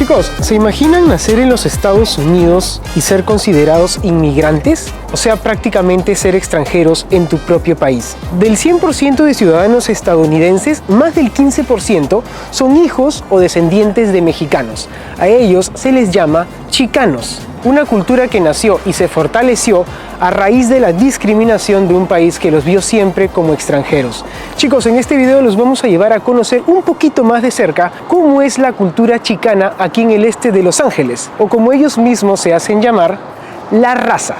Chicos, ¿se imaginan nacer en los Estados Unidos y ser considerados inmigrantes? O sea, prácticamente ser extranjeros en tu propio país. Del 100% de ciudadanos estadounidenses, más del 15% son hijos o descendientes de mexicanos. A ellos se les llama chicanos. Una cultura que nació y se fortaleció a raíz de la discriminación de un país que los vio siempre como extranjeros. Chicos, en este video los vamos a llevar a conocer un poquito más de cerca cómo es la cultura chicana aquí en el este de Los Ángeles, o como ellos mismos se hacen llamar, la raza.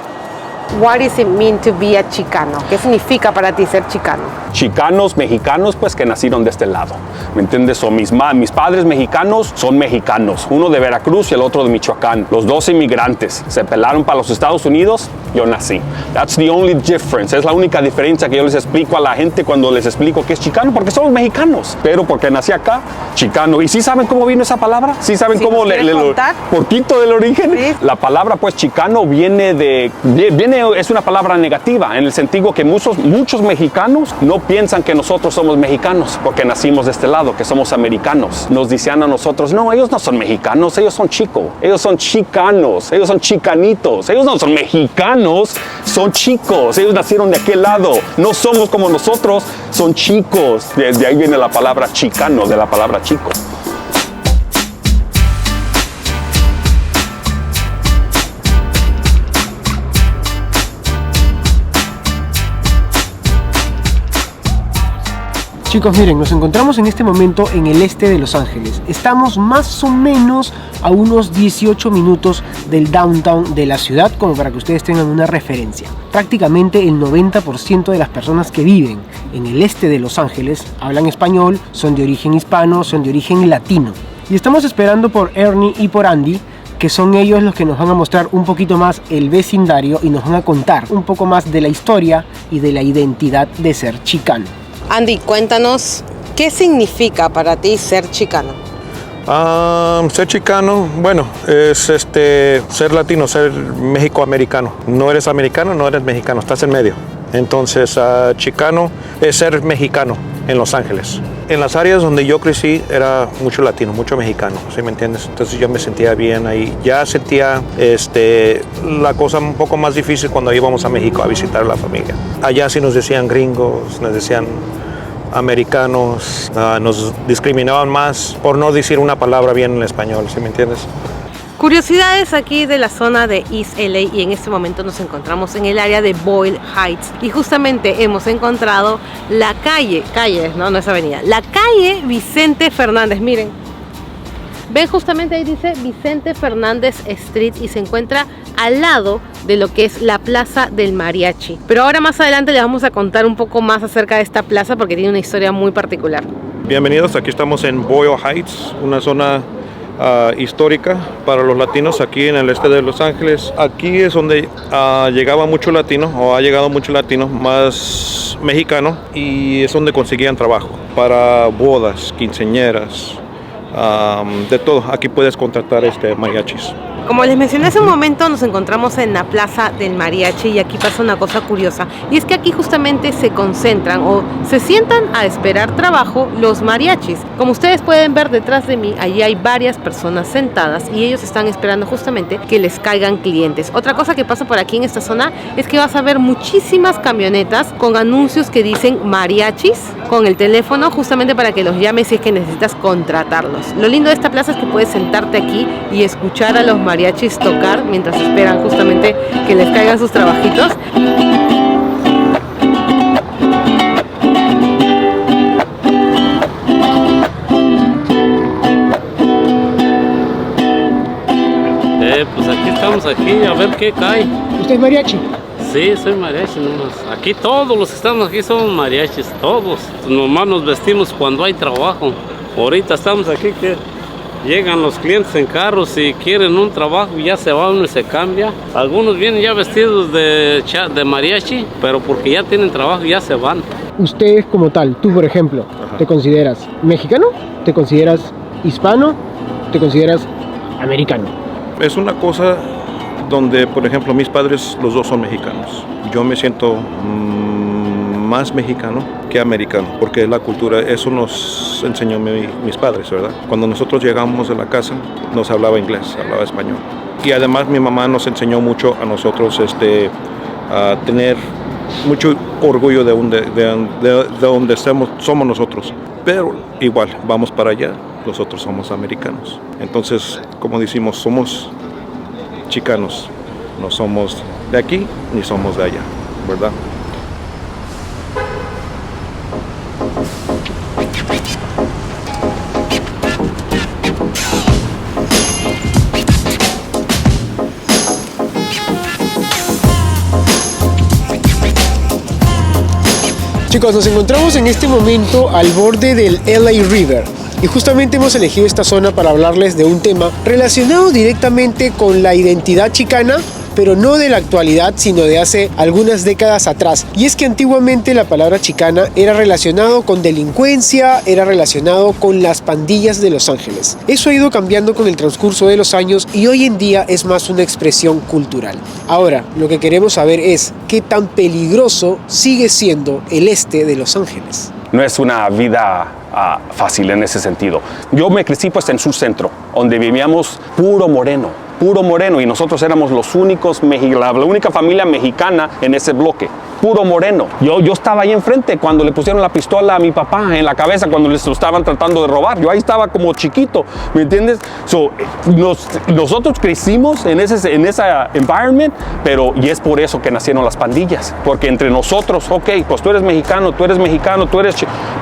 What does it mean to be a chicano? ¿Qué significa para ti ser chicano? Chicanos, mexicanos, pues que nacieron de este lado, ¿me entiendes? Son mis padres mexicanos son mexicanos, uno de Veracruz y el otro de Michoacán, los dos inmigrantes, se pelaron para los Estados Unidos, yo nací. That's the only difference, es la única diferencia que yo les explico a la gente cuando les explico que es chicano, porque somos mexicanos, pero porque nací acá, chicano. ¿Y sí saben cómo vino esa palabra? ¿Sí saben cómo poquito del origen? Sí. La palabra pues chicano es una palabra negativa, en el sentido que muchos mexicanos no piensan que nosotros somos mexicanos porque nacimos de este lado, que somos americanos. Nos dicen a nosotros, no, ellos no son mexicanos, ellos son chicos, ellos son chicanos, ellos son chicanitos, ellos no son mexicanos, son chicos, ellos nacieron de aquel lado, no somos como nosotros, son chicos. Desde ahí viene la palabra chicano, de la palabra chico. Chicos, miren, nos encontramos en este momento en el este de Los Ángeles. Estamos más o menos a unos 18 minutos del downtown de la ciudad, como para que ustedes tengan una referencia. Prácticamente el 90% de las personas que viven en el este de Los Ángeles hablan español, son de origen hispano, son de origen latino. Y estamos esperando por Ernie y por Andy, que son ellos los que nos van a mostrar un poquito más el vecindario y nos van a contar un poco más de la historia y de la identidad de ser chicano. Andy, cuéntanos, ¿qué significa para ti ser chicano? Ser chicano, bueno, es ser latino, ser mexicoamericano. No eres americano, no eres mexicano, estás en medio. Entonces, chicano es ser mexicano en Los Ángeles. En las áreas donde yo crecí era mucho latino, mucho mexicano, ¿sí me entiendes? Entonces yo me sentía bien ahí. Ya sentía la cosa un poco más difícil cuando íbamos a México a visitar a la familia. Allá sí nos decían gringos, nos decían americanos, nos discriminaban más por no decir una palabra bien en español, ¿sí me entiendes? Curiosidades aquí de la zona de East LA, y en este momento nos encontramos en el área de Boyle Heights y justamente hemos encontrado la calle, no es avenida, la calle Vicente Fernández. Miren, ven, justamente ahí dice Vicente Fernández Street y se encuentra al lado de lo que es la Plaza del Mariachi. Pero ahora más adelante les vamos a contar un poco más acerca de esta plaza porque tiene una historia muy particular. Bienvenidos, aquí estamos en Boyle Heights, una zona histórica para los latinos aquí en el este de Los Ángeles. Aquí es donde llegaba mucho latino, o ha llegado mucho latino, más mexicano, y es donde conseguían trabajo para bodas, quinceañeras, de todo. Aquí puedes contratar mariachis. Como les mencioné hace un momento, nos encontramos en la Plaza del Mariachi y aquí pasa una cosa curiosa, y es que aquí justamente se concentran o se sientan a esperar trabajo los mariachis. Como ustedes pueden ver detrás de mí, allí hay varias personas sentadas y ellos están esperando justamente que les caigan clientes. Otra cosa que pasa por aquí en esta zona es que vas a ver muchísimas camionetas con anuncios que dicen mariachis con el teléfono, justamente para que los llames si es que necesitas contratarlos. Lo lindo de esta plaza es que puedes sentarte aquí y escuchar a los mariachis tocar mientras esperan justamente que les caigan sus trabajitos. Pues aquí estamos a ver qué cae. ¿Usted es mariachi? Sí, soy mariachi nomás. Aquí todos los que estamos aquí somos mariachis, todos. Nomás nos vestimos cuando hay trabajo. Ahorita estamos aquí que llegan los clientes en carros y quieren un trabajo, ya se va uno y se cambia. Algunos vienen ya vestidos de mariachi, pero porque ya tienen trabajo ya se van. Usted como tal, tú por ejemplo, ¿te consideras mexicano? ¿Te consideras hispano? ¿Te consideras americano? Es una cosa donde, por ejemplo, mis padres, los dos son mexicanos. Yo me siento más mexicano que americano, porque la cultura, eso nos enseñó mis padres, ¿verdad? Cuando nosotros llegamos a la casa, nos hablaba inglés, hablaba español. Y además mi mamá nos enseñó mucho a nosotros a tener mucho orgullo de donde somos nosotros. Pero igual, vamos para allá, nosotros somos americanos. Entonces, como decimos, somos chicanos, no somos de aquí ni somos de allá, ¿verdad? Chicos, nos encontramos en este momento al borde del LA River y justamente hemos elegido esta zona para hablarles de un tema relacionado directamente con la identidad chicana, pero no de la actualidad, sino de hace algunas décadas atrás. Y es que antiguamente la palabra chicana era relacionado con delincuencia, era relacionado con las pandillas de Los Ángeles. Eso ha ido cambiando con el transcurso de los años y hoy en día es más una expresión cultural. Ahora, lo que queremos saber es qué tan peligroso sigue siendo el este de Los Ángeles. No es una vida fácil en ese sentido. Yo me crecí pues en su centro, donde vivíamos puro moreno, y nosotros éramos los únicos, la única familia mexicana en ese bloque, puro moreno. Yo estaba ahí enfrente cuando le pusieron la pistola a mi papá en la cabeza cuando les lo estaban tratando de robar. Yo ahí estaba como chiquito, ¿me entiendes? Nosotros crecimos en ese environment, y es por eso que nacieron las pandillas, porque entre nosotros, ok, pues tú eres mexicano,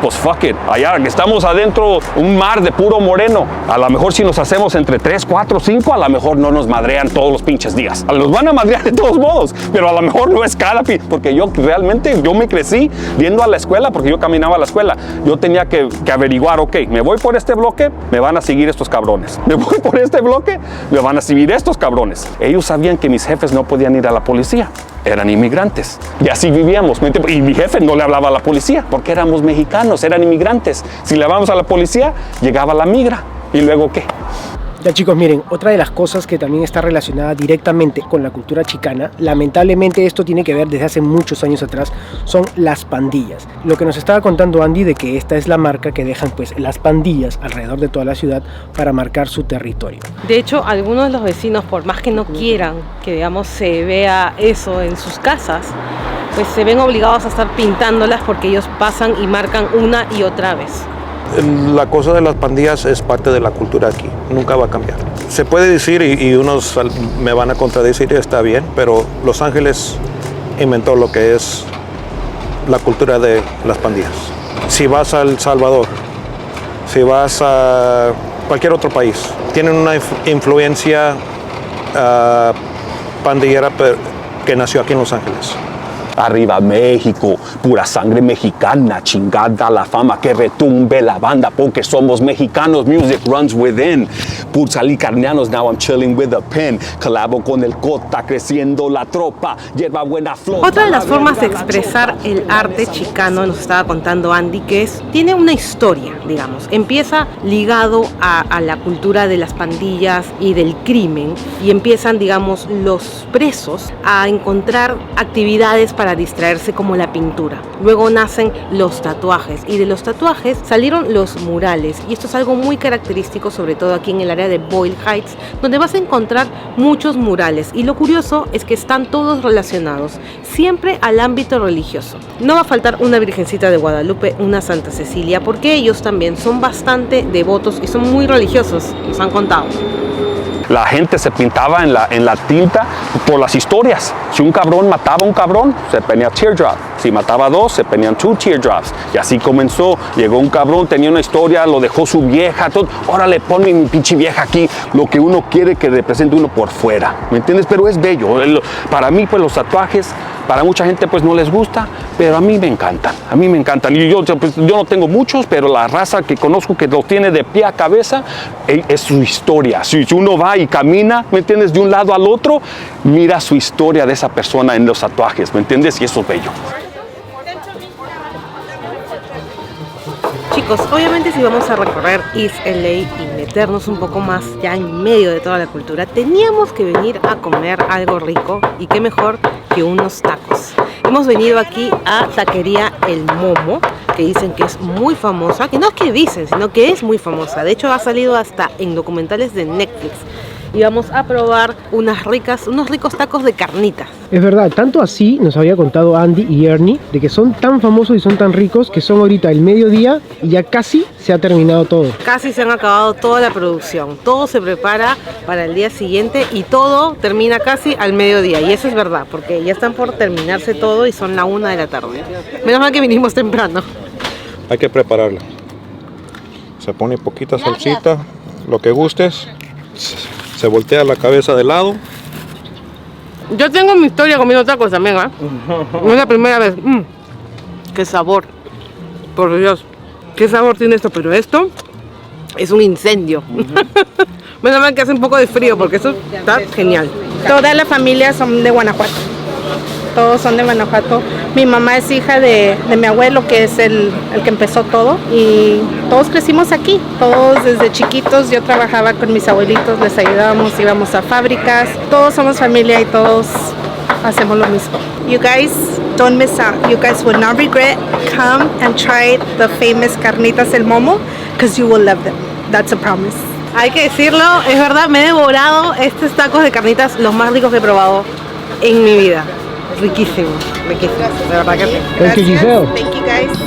pues fuck it, allá estamos adentro un mar de puro moreno. A lo mejor si nos hacemos entre 3, 4, 5, a lo mejor no nos madrean todos los pinches días. Nos van a madrear de todos modos, pero a lo mejor no es cada porque yo me crecí viendo a la escuela, porque yo caminaba a la escuela. Yo tenía que averiguar, ok, me voy por este bloque, me van a seguir estos cabrones. Me voy por este bloque, me van a seguir estos cabrones. Ellos sabían que mis jefes no podían ir a la policía. Eran inmigrantes. Y así vivíamos. Y mi jefe no le hablaba a la policía, porque éramos mexicanos, eran inmigrantes. Si le hablábamos a la policía, llegaba la migra. ¿Y luego qué? Ya chicos, miren, otra de las cosas que también está relacionada directamente con la cultura chicana, lamentablemente esto tiene que ver desde hace muchos años atrás, son las pandillas. Lo que nos estaba contando Andy de que esta es la marca que dejan pues las pandillas alrededor de toda la ciudad para marcar su territorio. De hecho, algunos de los vecinos, por más que no quieran que digamos se vea eso en sus casas, pues se ven obligados a estar pintándolas porque ellos pasan y marcan una y otra vez. La cosa de las pandillas es parte de la cultura aquí, nunca va a cambiar. Se puede decir, y unos me van a contradecir, está bien, pero Los Ángeles inventó lo que es la cultura de las pandillas. Si vas a El Salvador, si vas a cualquier otro país, tienen una influencia pandillera que nació aquí en Los Ángeles. Arriba México, pura sangre mexicana, chingada la fama, que retumbe la banda, porque somos mexicanos, music runs within. Por salir carneanos, now I'm chilling with a pen. Colabo con el Cota, creciendo la tropa, hierba buena flor. Otra de las formas de expresar el arte chicano, nos estaba contando Andy, que tiene una historia, digamos. Empieza ligado a la cultura de las pandillas y del crimen, y empiezan, digamos, los presos a encontrar actividades para distraerse como la pintura. Luego nacen los tatuajes y de los tatuajes salieron los murales, y esto es algo muy característico, sobre todo aquí en el área de Boyle Heights, donde vas a encontrar muchos murales, y lo curioso es que están todos relacionados siempre al ámbito religioso. No va a faltar una Virgencita de Guadalupe, una Santa Cecilia, porque ellos también son bastante devotos y son muy religiosos, nos han contado. La gente se pintaba en la tinta por las historias. Si un cabrón mataba a un cabrón, se ponía teardrop. Si mataba a dos, se ponían 2 teardrops. Y así comenzó. Llegó un cabrón, tenía una historia, lo dejó su vieja, todo. Órale, ponme mi pinche vieja aquí. Lo que uno quiere que represente uno por fuera. ¿Me entiendes? Pero es bello. Para mí, pues los tatuajes, para mucha gente pues no les gusta, pero a mí me encantan. A mí me encantan. Y yo no tengo muchos, pero la raza que conozco que los tiene de pie a cabeza, es su historia. Si uno va y camina, ¿me entiendes? De un lado al otro, mira su historia de esa persona en los tatuajes, ¿me entiendes? Y eso es bello. Chicos, obviamente si vamos a recorrer East LA y meternos un poco más ya en medio de toda la cultura, teníamos que venir a comer algo rico y qué mejor que unos tacos. Hemos venido aquí a Taquería El Momo, que dicen que es muy famosa, que no es que dicen, sino que es muy famosa. De hecho ha salido hasta en documentales de Netflix. Y vamos a probar unos ricos tacos de carnitas. Es verdad, tanto así nos había contado Andy y Ernie de que son tan famosos y son tan ricos que son ahorita el mediodía y ya casi se ha terminado todo. Casi se han acabado toda la producción, todo se prepara para el día siguiente y todo termina casi al mediodía. Y eso es verdad, porque ya están por terminarse todo y son la 1 de la tarde. Menos mal que vinimos temprano. Hay que prepararla. Se pone poquita salsita, lo que gustes. Se voltea la cabeza de lado. Yo tengo mi historia comiendo tacos también, ¿eh? No es la primera vez. ¡Qué sabor! Por Dios, ¿qué sabor tiene esto? Pero esto es un incendio. Menos mal que hace un poco de frío porque esto está genial. Toda la familia son de Guanajuato. Todos son de Guanajuato. Mi mamá es hija de mi abuelo, que es el que empezó todo. Y todos crecimos aquí. Todos desde chiquitos. Yo trabajaba con mis abuelitos, les ayudábamos, íbamos a fábricas. Todos somos familia y todos hacemos lo mismo. You guys don't miss out. You guys will not regret. Come and try the famous carnitas El Momo, because you will love them. That's a promise. Hay que decirlo, es verdad, me he devorado estos tacos de carnitas, los más ricos que he probado en mi vida. Riquísimo, riquísimo, de verdad que sí. Thank you, Giselle. Thank you guys.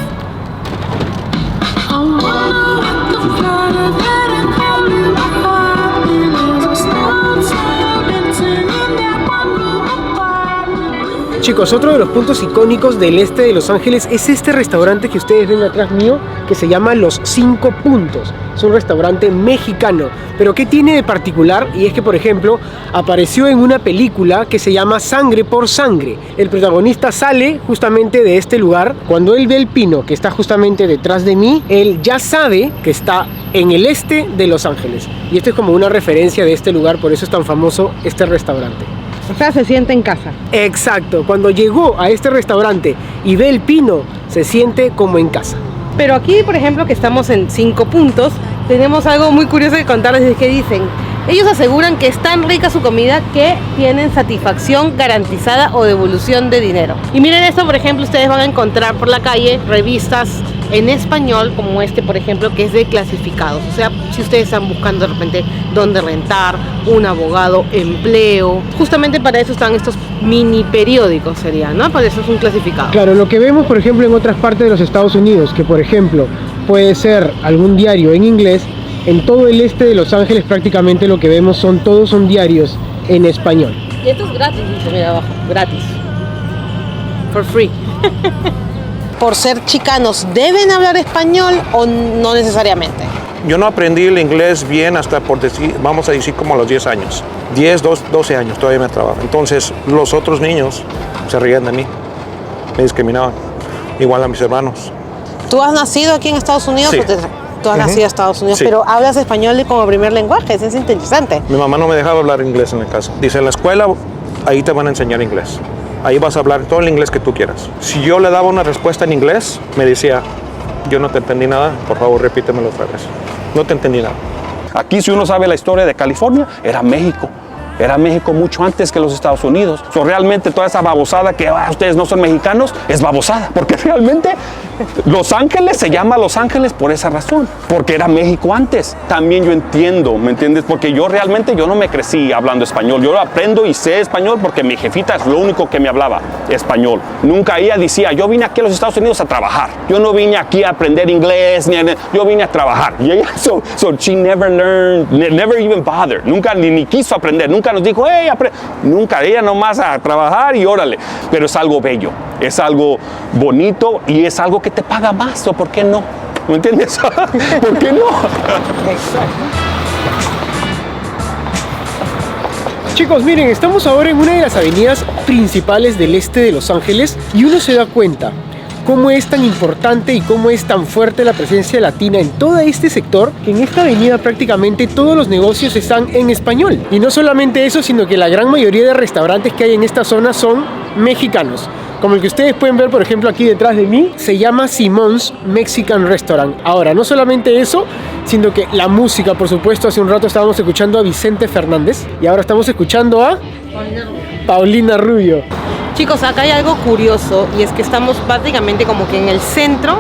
Chicos, otro de los puntos icónicos del este de Los Ángeles es este restaurante que ustedes ven atrás mío, que se llama Los 5 Puntos. Es un restaurante mexicano, pero ¿qué tiene de particular? Y es que, por ejemplo, apareció en una película que se llama Sangre por Sangre. El protagonista sale justamente de este lugar. Cuando él ve el pino que está justamente detrás de mí, él ya sabe que está en el este de Los Ángeles. Y esto es como una referencia de este lugar, por eso es tan famoso este restaurante. O sea, se siente en casa. Exacto, cuando llegó a este restaurante y ve el pino, se siente como en casa. Pero aquí, por ejemplo, que estamos en 5 puntos, tenemos algo muy curioso que contarles, es que dicen, ellos aseguran que es tan rica su comida que tienen satisfacción garantizada o devolución de dinero. Y miren esto, por ejemplo, ustedes van a encontrar por la calle revistas en español, como este, por ejemplo, que es de clasificados. O sea, si ustedes están buscando de repente dónde rentar, un abogado, empleo, justamente para eso están estos mini periódicos, sería, ¿no? Para eso es un clasificado. Claro, lo que vemos, por ejemplo, en otras partes de los Estados Unidos, que por ejemplo puede ser algún diario en inglés, en todo el este de Los Ángeles prácticamente lo que vemos todos son diarios en español. Y esto es gratis, dice, mira abajo, gratis. For free. Por ser chicanos, ¿deben hablar español o no necesariamente? Yo no aprendí el inglés bien hasta por decir, vamos a decir como a los 10 años. 10, 12 años todavía me trabajo. Entonces los otros niños se reían de mí, me discriminaban, igual a mis hermanos. ¿Tú has nacido aquí en Estados Unidos? Sí. Tú has nacido en Estados Unidos, Sí. pero hablas español como primer lenguaje, eso es interesante. Mi mamá no me dejaba hablar inglés en la casa. Dice, en la escuela, ahí te van a enseñar inglés. Ahí vas a hablar todo el inglés que tú quieras. Si yo le daba una respuesta en inglés, me decía, yo no te entendí nada, por favor repítemelo otra vez. No te entendí nada. Aquí, si uno sabe la historia de California, era México. Era México mucho antes que los Estados Unidos. Realmente toda esa babosada que ustedes no son mexicanos es babosada. Porque realmente Los Ángeles se llama Los Ángeles por esa razón. Porque era México antes. También yo entiendo, ¿me entiendes? Porque yo no me crecí hablando español. Yo aprendo y sé español porque mi jefita es lo único que me hablaba español. Nunca ella decía, yo vine aquí a los Estados Unidos a trabajar. Yo no vine aquí a aprender inglés, yo vine a trabajar. Y ella, so she never learned, never even bothered. Nunca ni quiso aprender. Nunca nos dijo, hey, nunca, ella nomás a trabajar y órale. Pero es algo bello, es algo bonito y es algo que te paga más, ¿o por qué no? ¿Me entiendes? ¿Por qué no? Chicos, miren, estamos ahora en una de las avenidas principales del este de Los Ángeles y uno se da cuenta cómo es tan importante y cómo es tan fuerte la presencia latina en todo este sector, que en esta avenida prácticamente todos los negocios están en español. Y no solamente eso, sino que la gran mayoría de restaurantes que hay en esta zona son mexicanos. como el que ustedes pueden ver, por ejemplo, aquí detrás de mí, se llama Simon's Mexican Restaurant. Ahora, no solamente eso, sino que la música, por supuesto, hace un rato estábamos escuchando a Vicente Fernández y ahora estamos escuchando a Paulina Rubio. Chicos, acá hay algo curioso y es que estamos prácticamente como que en el centro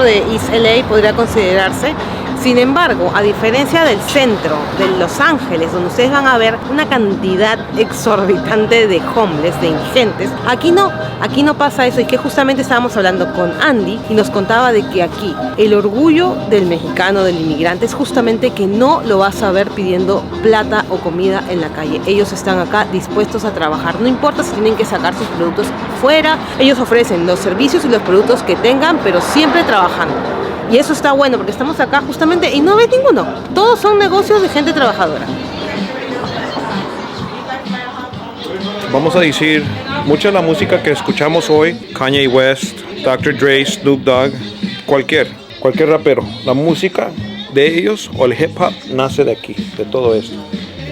de East LA podría considerarse. Sin embargo, a diferencia del centro de Los Ángeles, donde ustedes van a ver una cantidad exorbitante de homeless, de indigentes, aquí no pasa eso. Y que justamente estábamos hablando con Andy y nos contaba de que aquí el orgullo del mexicano, del inmigrante, es justamente que no lo vas a ver pidiendo plata o comida en la calle. Ellos están acá dispuestos a trabajar, no importa si tienen que sacar sus productos fuera, ellos ofrecen los servicios y los productos que tengan, pero siempre trabajando. Y eso está bueno porque estamos acá justamente y no ves ninguno. Todos son negocios de gente trabajadora. Vamos a decir, mucha de la música que escuchamos hoy, Kanye West, Dr. Dre, Snoop Dogg, cualquier rapero, la música de ellos o el hip hop nace de aquí, de todo esto.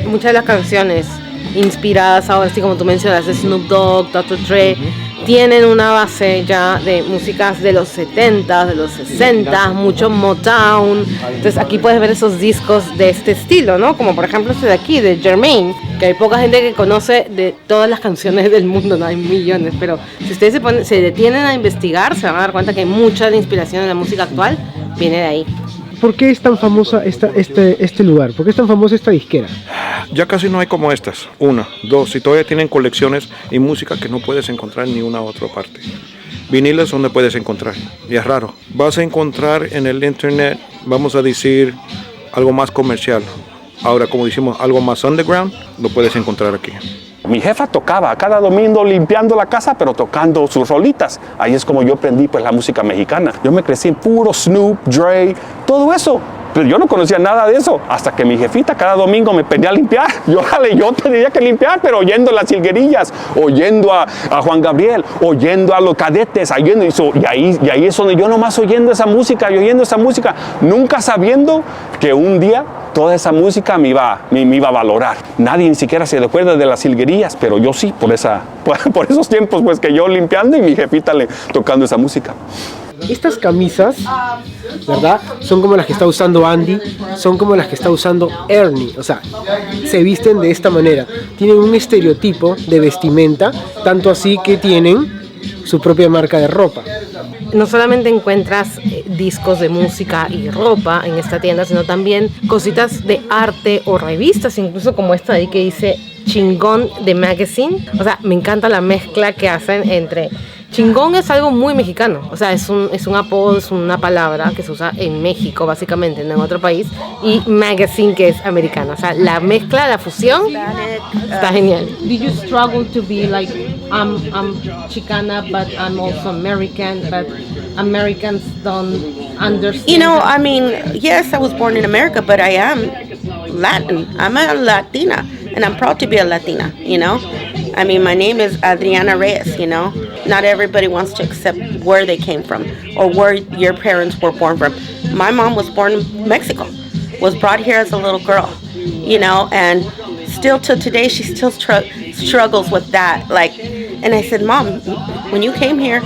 Muchas de las canciones inspiradas ahora, así como tú mencionas, de Snoop Dogg, Dr. Dre, tienen una base ya de músicas de los 70, de los 60, mucho Motown. Entonces aquí puedes ver esos discos de este estilo, ¿no? Como por ejemplo este de aquí, de Jermaine, que hay poca gente que conoce de todas las canciones del mundo, no hay millones, pero si ustedes se detienen a investigar, se van a dar cuenta que mucha de la inspiración de la música actual viene de ahí. ¿Por qué es tan famosa este lugar? ¿Por qué es tan famosa esta disquera? Ya casi no hay como estas. Una, dos, y todavía tienen colecciones y música que no puedes encontrar en ninguna otra parte. Viniles donde puedes encontrar, y es raro. Vas a encontrar en el internet, vamos a decir, algo más comercial. Ahora, como decimos, algo más underground, lo puedes encontrar aquí. Mi jefa tocaba cada domingo limpiando la casa, pero tocando sus rolitas. Ahí es como yo aprendí pues la música mexicana. Yo me crecí en puro Snoop, Dre, todo eso. Pero yo no conocía nada de eso, hasta que mi jefita cada domingo me pedía a limpiar. Yo tenía que limpiar, pero oyendo las Jilguerillas, oyendo a Juan Gabriel, oyendo a los Cadetes, oyendo eso, y ahí es donde yo nomás oyendo esa música, nunca sabiendo que un día toda esa música me iba a valorar. Nadie ni siquiera se recuerda de las Jilguerillas, pero yo sí, por esos tiempos pues que yo limpiando y mi jefita tocando esa música. Estas camisas, ¿verdad? Son como las que está usando Andy, son como las que está usando Ernie, o sea, se visten de esta manera. Tienen un estereotipo de vestimenta, tanto así que tienen su propia marca de ropa. No solamente encuentras discos de música y ropa en esta tienda, sino también cositas de arte o revistas, incluso como esta de ahí que dice Chingón de Magazine. O sea, me encanta la mezcla que hacen entre... Chingón es algo muy mexicano, o sea, es un apodo, es una palabra que se usa en México, básicamente, no en otro país, y magazine, que es americano, o sea, la mezcla, la fusión, está genial. Did you struggle to be like, I'm Chicana, but I'm also American, but Americans don't understand? You know, I mean, yes, I was born in America, but I am Latin. I'm a Latina, and I'm proud to be a Latina, you know? I mean, my name is Adriana Reyes, you know? Not everybody wants to accept where they came from or where your parents were born from. My mom was born in Mexico, was brought here as a little girl, you know, and still till today she still struggles with that. Like, and I said, Mom, when you came here,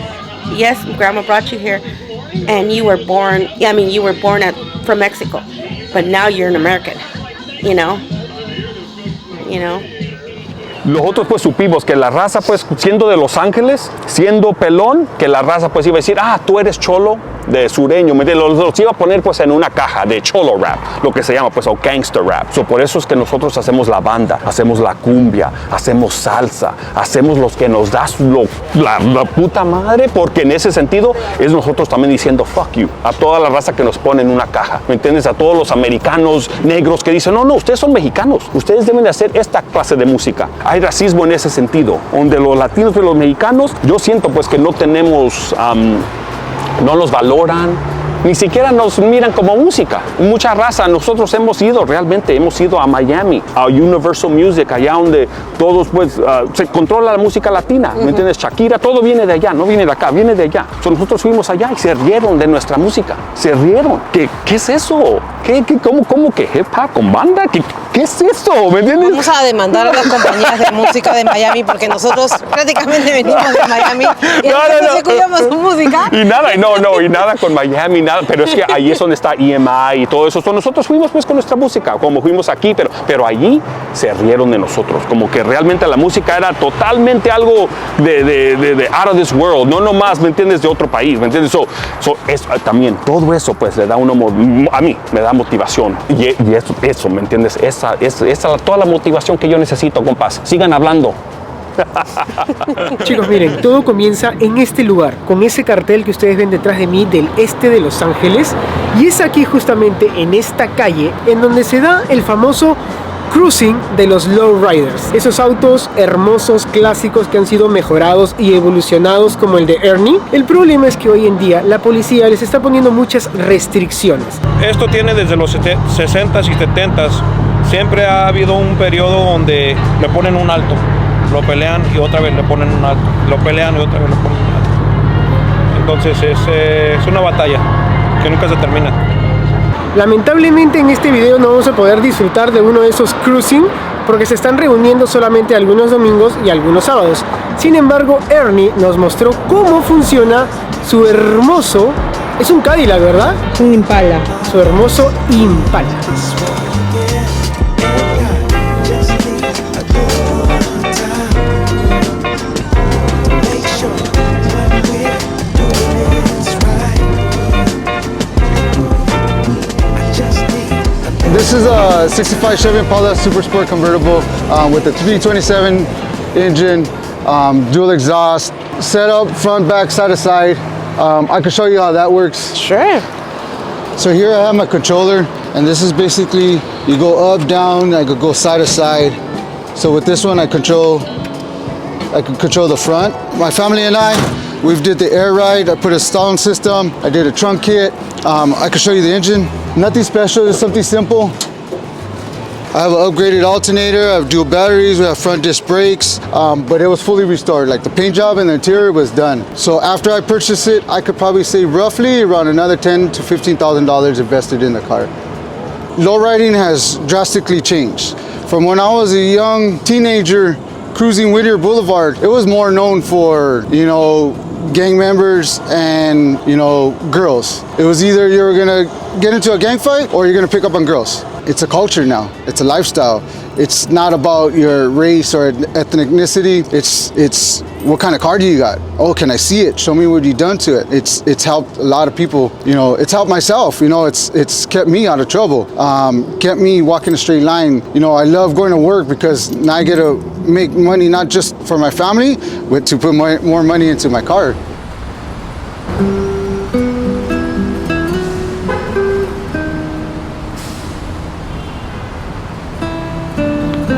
yes, Grandma brought you here, and you were born from Mexico, but now you're an American, you know? Nosotros pues supimos que la raza pues siendo de Los Ángeles, siendo pelón, que la raza pues iba a decir, tú eres cholo de sureño, los iba a poner pues en una caja de cholo rap, lo que se llama pues o gangster rap. Por eso es que nosotros hacemos la banda, hacemos la cumbia, hacemos salsa, hacemos los que nos das la puta madre, porque en ese sentido es nosotros también diciendo fuck you a toda la raza que nos pone en una caja, ¿me entiendes? A todos los americanos negros que dicen, no, ustedes son mexicanos, ustedes deben de hacer esta clase de música. Hay racismo en ese sentido, donde los latinos y los mexicanos, yo siento pues que no tenemos, no los valoran, Ni siquiera nos miran como música. Mucha raza, nosotros hemos ido a Miami, a Universal Music, allá donde todos pues se controla la música latina, ¿me entiendes? Shakira, todo viene de allá, no viene de acá, viene de allá. Nosotros fuimos allá y se rieron de nuestra música, se rieron. ¿Qué es eso? ¿Cómo que hip hop con banda? ¿Qué es eso? ¿Me entiendes? Vamos a demandar a las compañías de música de Miami porque nosotros prácticamente venimos de Miami y nosotros escuchamos su música. Y nada con Miami, nada, pero es que ahí es donde está EMI y todo eso. Nosotros fuimos pues con nuestra música, como fuimos aquí, pero allí se rieron de nosotros, como que realmente la música era totalmente algo de out of this world, no nomás, ¿me entiendes? De otro país, ¿me entiendes? También todo eso pues le da a mí me da motivación y eso, ¿me entiendes? Esa toda la motivación que yo necesito, compas. Sigan hablando. Chicos, miren, todo comienza en este lugar, con ese cartel que ustedes ven detrás de mí del este de Los Ángeles, y es aquí justamente en esta calle en donde se da el famoso cruising de los lowriders, esos autos hermosos, clásicos que han sido mejorados y evolucionados como el de Ernie. El problema es que hoy en día la policía les está poniendo muchas restricciones. Esto tiene desde los 60s y 70s. Siempre ha habido un periodo donde le ponen un alto, lo pelean y otra vez le ponen un alto, lo pelean y otra vez le ponen un alto. Entonces es una batalla que nunca se termina. Lamentablemente en este video no vamos a poder disfrutar de uno de esos cruising porque se están reuniendo solamente algunos domingos y algunos sábados. Sin embargo, Ernie nos mostró cómo funciona su hermoso, es un Cadillac, ¿verdad? Un Impala. Su hermoso Impala. This is a 65 Chevy Impala Super Sport convertible with a 327 engine, dual exhaust, setup front, back, side to side. I can show you how that works. Sure. So here I have my controller, and this is basically you go up, down. I could go side to side. So with this one, I can control the front. My family and we've did the air ride. I put a stalling system. I did a trunk kit. I can show you the engine. Nothing special, just something simple. I have an upgraded alternator. I have dual batteries. We have front disc brakes, but it was fully restored. Like the paint job and the interior was done. So after I purchased it, I could probably save roughly around another $10,000 to $15,000 invested in the car. Lowriding has drastically changed. From when I was a young teenager cruising Whittier Boulevard, it was more known for, gang members and, girls. It was either you were gonna get into a gang fight or you're gonna pick up on girls. It's a culture now. It's a lifestyle. It's not about your race or ethnicity. It's what kind of car do you got? Oh, can I see it? Show me what you've done to it. It's helped a lot of people. It's helped myself. It's kept me out of trouble. Kept me walking a straight line. I love going to work because now I get to make money not just for my family, but to put more money into my car.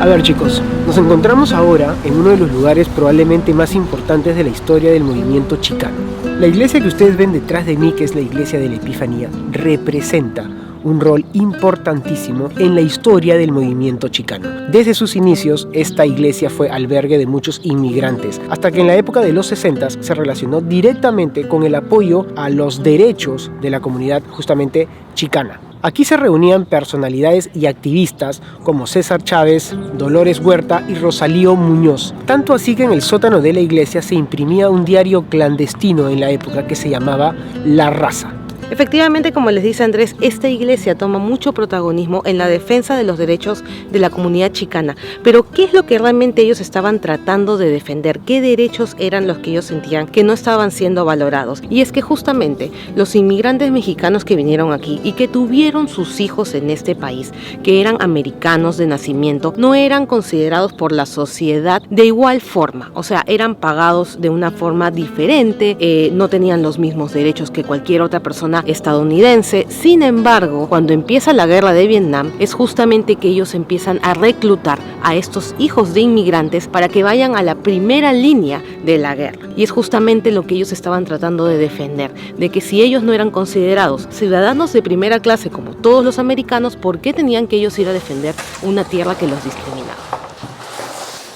A ver chicos, nos encontramos ahora en uno de los lugares probablemente más importantes de la historia del movimiento chicano. La iglesia que ustedes ven detrás de mí, que es la iglesia de la Epifanía, representa un rol importantísimo en la historia del movimiento chicano. Desde sus inicios, esta iglesia fue albergue de muchos inmigrantes, hasta que en la época de los 60s se relacionó directamente con el apoyo a los derechos de la comunidad justamente chicana. Aquí se reunían personalidades y activistas como César Chávez, Dolores Huerta y Rosalío Muñoz. Tanto así que en el sótano de la iglesia se imprimía un diario clandestino en la época que se llamaba La Raza. Efectivamente, como les dice Andrés, esta iglesia toma mucho protagonismo en la defensa de los derechos de la comunidad chicana. Pero, ¿qué es lo que realmente ellos estaban tratando de defender? ¿Qué derechos eran los que ellos sentían que no estaban siendo valorados? Y es que justamente los inmigrantes mexicanos que vinieron aquí y que tuvieron sus hijos en este país, que eran americanos de nacimiento, no eran considerados por la sociedad de igual forma. O sea, eran pagados de una forma diferente, no tenían los mismos derechos que cualquier otra persona raza estadounidense. Sin embargo, cuando empieza la guerra de Vietnam, es justamente que ellos empiezan a reclutar a estos hijos de inmigrantes para que vayan a la primera línea de la guerra. Y es justamente lo que ellos estaban tratando de defender, de que si ellos no eran considerados ciudadanos de primera clase como todos los americanos, ¿por qué tenían que ellos ir a defender una tierra que los discriminaba?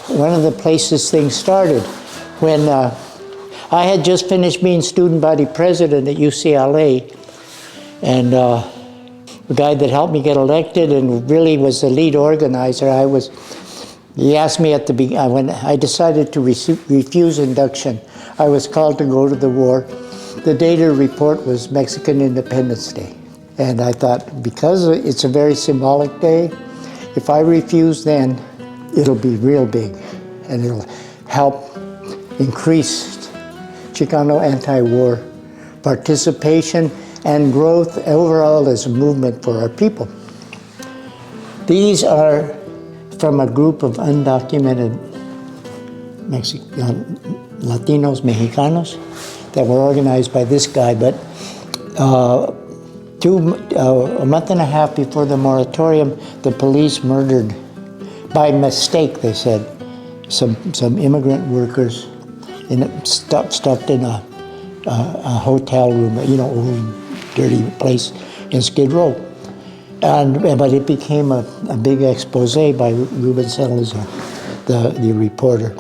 One of the places things started when I had just finished being student body president at UCLA, and the guy that helped me get elected and really was the lead organizer, he asked me at the beginning, when I decided to refuse induction, I was called to go to the war. The day to report was Mexican Independence Day. And I thought, because it's a very symbolic day, if I refuse then, it'll be real big, and it'll help increase Chicano anti-war participation and growth overall as a movement for our people. These are from a group of undocumented Latinos, Mexicanos, that were organized by this guy, but a month and a half before the moratorium, the police murdered, by mistake, they said, some immigrant workers stuffed in a hotel room, old dirty place in Skid Row. But it became a big expose by Ruben Salazar, the reporter.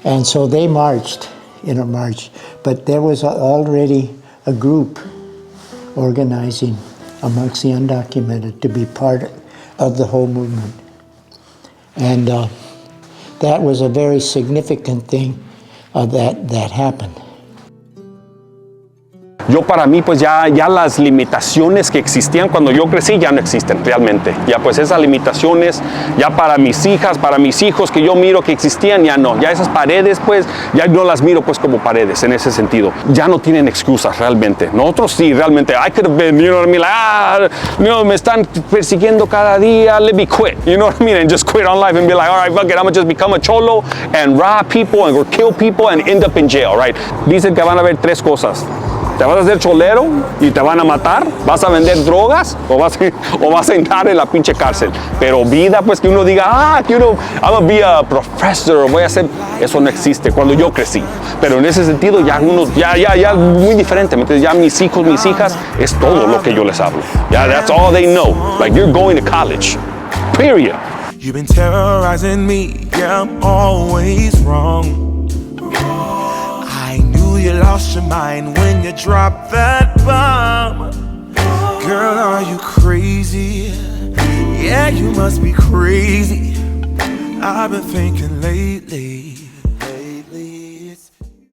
And so they marched in a march, but there was already a group organizing amongst the undocumented to be part of the whole movement. And that was a very significant thing that happened. Yo para mí pues ya las limitaciones que existían cuando yo crecí ya no existen realmente. Ya pues esas limitaciones ya para mis hijas, para mis hijos que yo miro que existían ya no. Ya esas paredes pues ya no las miro pues como paredes en ese sentido. Ya no tienen excusas realmente. Nosotros sí realmente I could have been, you know what I mean, me están persiguiendo cada día, let me quit, you know what I mean, and just quit on life and be like, all right, fuck it, I'm gonna just become a cholo and rob people and or kill people and end up in jail, right? Dicen que van a haber tres cosas. Te vas a hacer cholero y te van a matar, vas a vender drogas o vas a entrar en la pinche cárcel. Pero vida, pues que uno diga, I'm gonna be a professor, voy a hacer, eso no existe cuando yo crecí. Pero en ese sentido ya muy diferente, ya mis hijos, mis hijas, es todo lo que yo les hablo. Yeah, that's all they know. Like you're going to college, period. You've been terrorizing me, yeah, I'm always wrong. You lost your mind when you dropped that bomb. Girl, are you crazy? Yeah, you must be crazy. I've been thinking lately